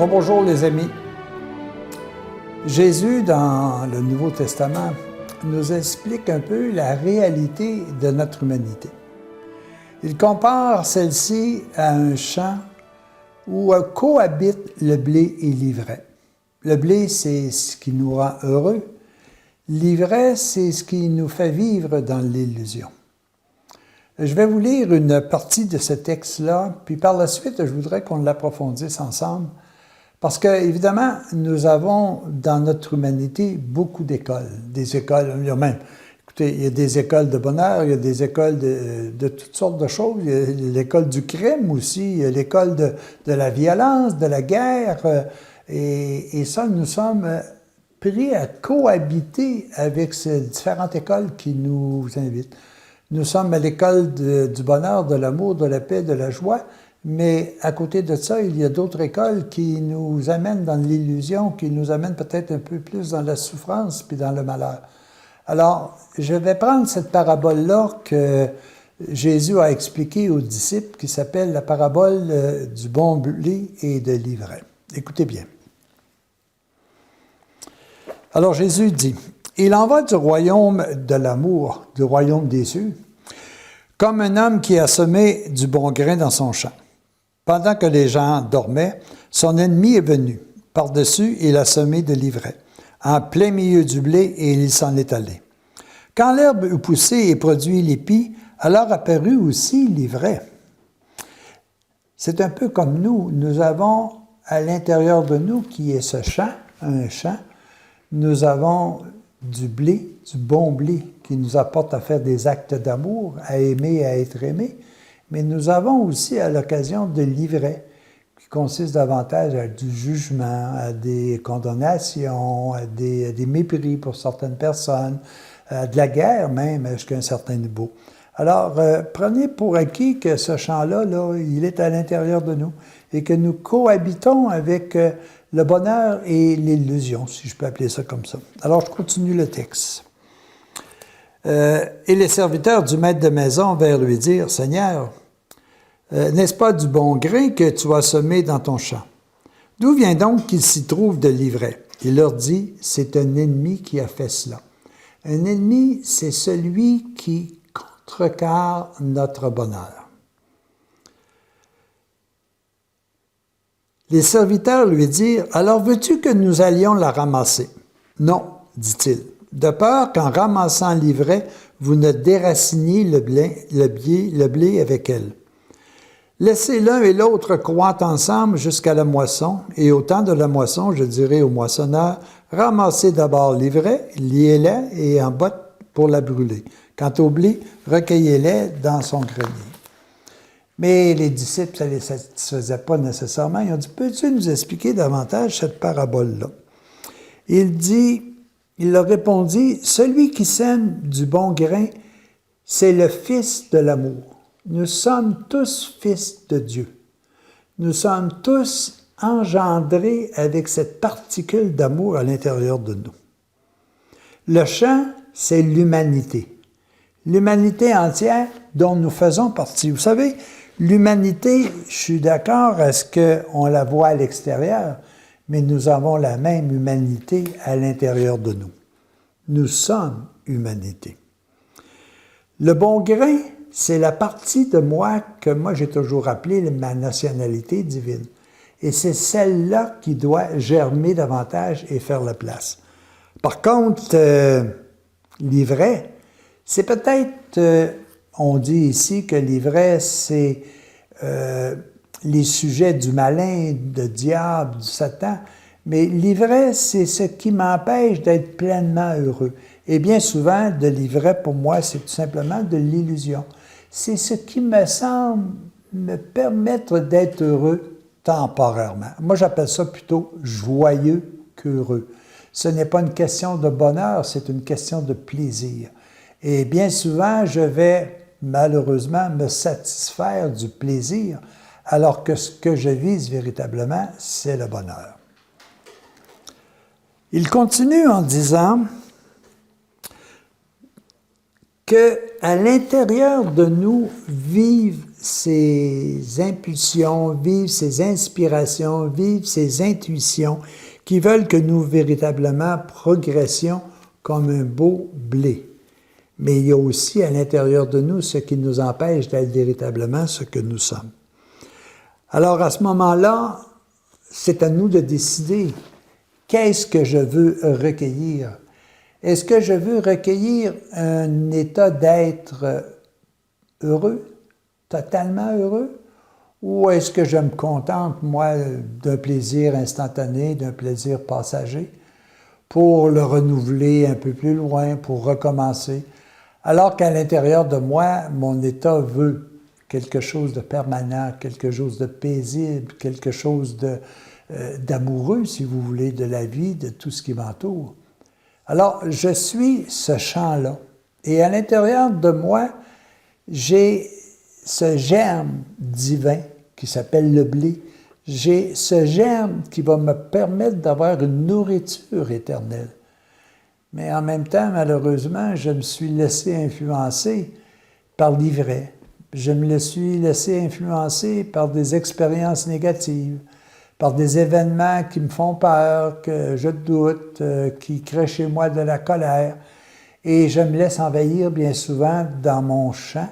Bonjour les amis. Jésus, dans le Nouveau Testament, nous explique un peu la réalité de notre humanité. Il compare celle-ci à un champ où cohabitent le blé et l'ivraie. Le blé, c'est ce qui nous rend heureux. L'ivraie, c'est ce qui nous fait vivre dans l'illusion. Je vais vous lire une partie de ce texte-là, puis par la suite, je voudrais qu'on l'approfondisse ensemble. Parce que, évidemment, nous avons dans notre humanité beaucoup d'écoles. Des écoles, il y a même, écoutez, il y a des écoles de bonheur, il y a des écoles de toutes sortes de choses. Il y a l'école du crime aussi, il y a l'école de la violence, de la guerre. Et ça, nous sommes pris à cohabiter avec ces différentes écoles qui nous invitent. Nous sommes à l'école du bonheur, de l'amour, de la paix, de la joie. Mais à côté de ça, il y a d'autres écoles qui nous amènent dans l'illusion, qui nous amènent peut-être un peu plus dans la souffrance puis dans le malheur. Alors, je vais prendre cette parabole-là que Jésus a expliquée aux disciples, qui s'appelle la parabole du bon blé et de l'ivraie. Écoutez bien. Alors Jésus dit, « Il en va du royaume de l'amour, du royaume des cieux, comme un homme qui a semé du bon grain dans son champ. Pendant que les gens dormaient, son ennemi est venu. Par-dessus, il a semé de l'ivraie, en plein milieu du blé, et il s'en est allé. Quand l'herbe eut poussé et produit l'épi, alors apparut aussi l'ivraie. » C'est un peu comme nous. Nous avons à l'intérieur de nous, qui est ce champ, un champ, nous avons du blé, du bon blé, qui nous apporte à faire des actes d'amour, à aimer, à être aimé. Mais nous avons aussi à l'occasion de l'ivraie, qui consiste davantage à du jugement, à des condamnations, à des mépris pour certaines personnes, à de la guerre même jusqu'à un certain niveau. Alors, prenez pour acquis que ce champ-là, il est à l'intérieur de nous et que nous cohabitons avec le bonheur et l'illusion, si je peux appeler ça comme ça. Alors, je continue le texte. Et les serviteurs du maître de maison vinrent lui dire, « Seigneur, n'est-ce pas du bon grain que tu as semé dans ton champ? D'où vient donc qu'il s'y trouve de l'ivraie? » Il leur dit, « C'est un ennemi qui a fait cela. » Un ennemi, c'est celui qui contrecarre notre bonheur. Les serviteurs lui dirent, « Alors veux-tu que nous allions la ramasser? » Non, dit-il. De peur qu'en ramassant l'ivraie, vous ne déraciniez le blé avec elle. Laissez l'un et l'autre croître ensemble jusqu'à la moisson, et au temps de la moisson, je dirai au moissonneur, ramassez d'abord l'ivraie, liez-la et en botte pour la brûler. Quant au blé, recueillez-les dans son grenier. Mais les disciples, ça ne les satisfaisait pas nécessairement. Ils ont dit, peux-tu nous expliquer davantage cette parabole-là? Il leur répondit, « Celui qui sème du bon grain, c'est le Fils de l'amour. Nous sommes tous fils de Dieu. Nous sommes tous engendrés avec cette particule d'amour à l'intérieur de nous. Le champ, c'est l'humanité. L'humanité entière dont nous faisons partie. Vous savez, l'humanité, je suis d'accord à ce qu'on la voit à l'extérieur, mais nous avons la même humanité à l'intérieur de nous. Nous sommes humanité. Le bon grain, c'est la partie de moi que moi j'ai toujours appelée ma nationalité divine. Et c'est celle-là qui doit germer davantage et faire la place. Par contre, l'ivraie, c'est peut-être, on dit ici que l'ivraie, c'est les sujets du malin, du diable, du Satan. Mais l'ivraie, c'est ce qui m'empêche d'être pleinement heureux. Et bien souvent, de l'ivraie, pour moi, c'est tout simplement de l'illusion. C'est ce qui me semble me permettre d'être heureux temporairement. Moi, j'appelle ça plutôt joyeux qu'heureux. Ce n'est pas une question de bonheur, c'est une question de plaisir. Et bien souvent, je vais malheureusement me satisfaire du plaisir, alors que ce que je vise véritablement, c'est le bonheur. Il continue en disant, qu'à l'intérieur de nous vivent ces impulsions, vivent ces inspirations, vivent ces intuitions qui veulent que nous véritablement progressions comme un beau blé. Mais il y a aussi à l'intérieur de nous ce qui nous empêche d'être véritablement ce que nous sommes. Alors à ce moment-là, c'est à nous de décider qu'est-ce que je veux recueillir. Est-ce que je veux recueillir un état d'être heureux, totalement heureux, ou est-ce que je me contente, moi, d'un plaisir instantané, d'un plaisir passager, pour le renouveler un peu plus loin, pour recommencer, alors qu'à l'intérieur de moi, mon état veut quelque chose de permanent, quelque chose de paisible, quelque chose d'amoureux, si vous voulez, de la vie, de tout ce qui m'entoure. Alors, je suis ce champ-là. Et à l'intérieur de moi, j'ai ce germe divin qui s'appelle le blé. J'ai ce germe qui va me permettre d'avoir une nourriture éternelle. Mais en même temps, malheureusement, je me suis laissé influencer par l'ivraie. Je me suis laissé influencer par des expériences négatives, par des événements qui me font peur, que je doute, qui créent chez moi de la colère. Et je me laisse envahir bien souvent dans mon champ.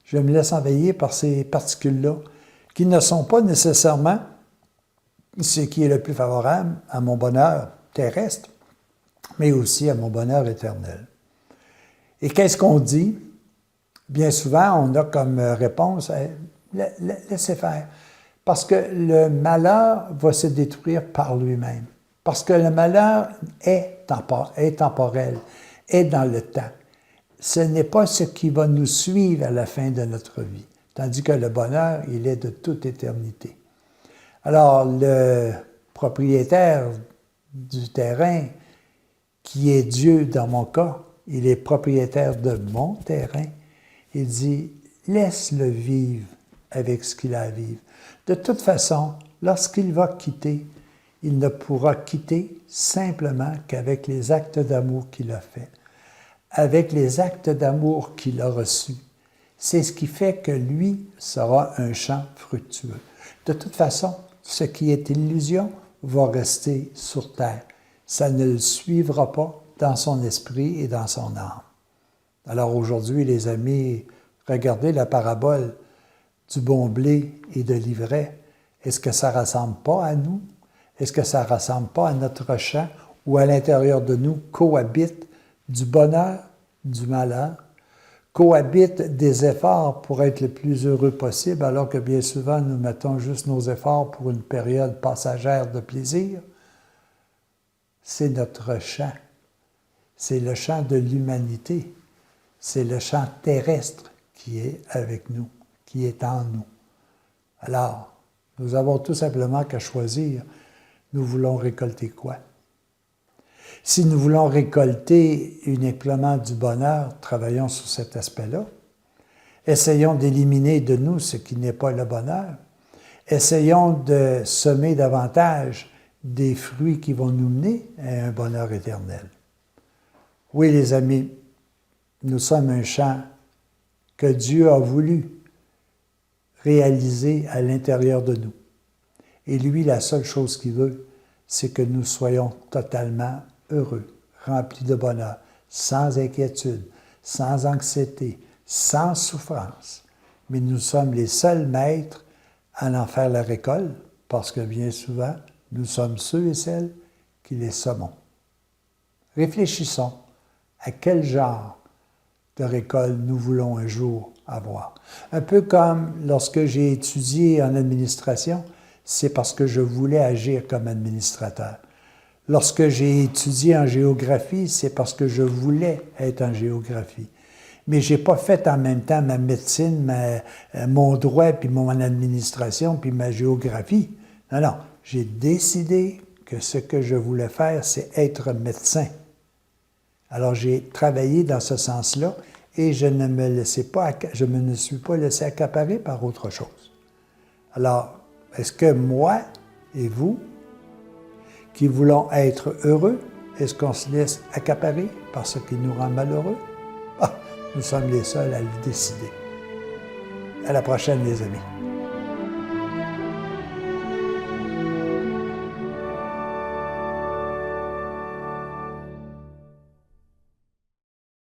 Je me laisse envahir par ces particules-là, qui ne sont pas nécessairement ce qui est le plus favorable à mon bonheur terrestre, mais aussi à mon bonheur éternel. Et qu'est-ce qu'on dit? Bien souvent, on a comme réponse « laissez faire ». Parce que le malheur va se détruire par lui-même. Parce que le malheur est temporel, est dans le temps. Ce n'est pas ce qui va nous suivre à la fin de notre vie. Tandis que le bonheur, il est de toute éternité. Alors, le propriétaire du terrain, qui est Dieu dans mon cas, il est propriétaire de mon terrain, il dit « laisse-le vivre avec ce qu'il a à vivre ». De toute façon, lorsqu'il va quitter, il ne pourra quitter simplement qu'avec les actes d'amour qu'il a faits, avec les actes d'amour qu'il a reçus. C'est ce qui fait que lui sera un champ fructueux. De toute façon, ce qui est illusion va rester sur terre. Ça ne le suivra pas dans son esprit et dans son âme. Alors aujourd'hui, les amis, regardez la parabole du bon blé et de l'ivraie. Est-ce que ça ne ressemble pas à nous? Est-ce que ça ne ressemble pas à notre champ où à l'intérieur de nous cohabitent du bonheur, du malheur, cohabitent des efforts pour être le plus heureux possible, alors que bien souvent nous mettons juste nos efforts pour une période passagère de plaisir? C'est notre champ. C'est le champ de l'humanité. C'est le champ terrestre qui est avec nous, qui est en nous. Alors, nous avons tout simplement qu'à choisir, nous voulons récolter quoi? Si nous voulons récolter uniquement du bonheur, travaillons sur cet aspect-là. Essayons d'éliminer de nous ce qui n'est pas le bonheur. Essayons de semer davantage des fruits qui vont nous mener à un bonheur éternel. Oui, les amis, nous sommes un champ que Dieu a voulu réaliser à l'intérieur de nous. Et lui, la seule chose qu'il veut, c'est que nous soyons totalement heureux, remplis de bonheur, sans inquiétude, sans anxiété, sans souffrance. Mais nous sommes les seuls maîtres à en faire la récolte, parce que bien souvent, nous sommes ceux et celles qui les semons. Réfléchissons à quel genre de récolte nous voulons un jour avoir. Un peu comme lorsque j'ai étudié en administration, c'est parce que je voulais agir comme administrateur. Lorsque j'ai étudié en géographie, c'est parce que je voulais être en géographie. Mais je n'ai pas fait en même temps ma médecine, mon droit, puis mon administration, puis ma géographie. Non, non. J'ai décidé que ce que je voulais faire, c'est être médecin. Alors, j'ai travaillé dans ce sens-là et je ne me suis pas laissé accaparer par autre chose. Alors, est-ce que moi et vous, qui voulons être heureux, est-ce qu'on se laisse accaparer par ce qui nous rend malheureux? Ah, nous sommes les seuls à le décider. À la prochaine, les amis.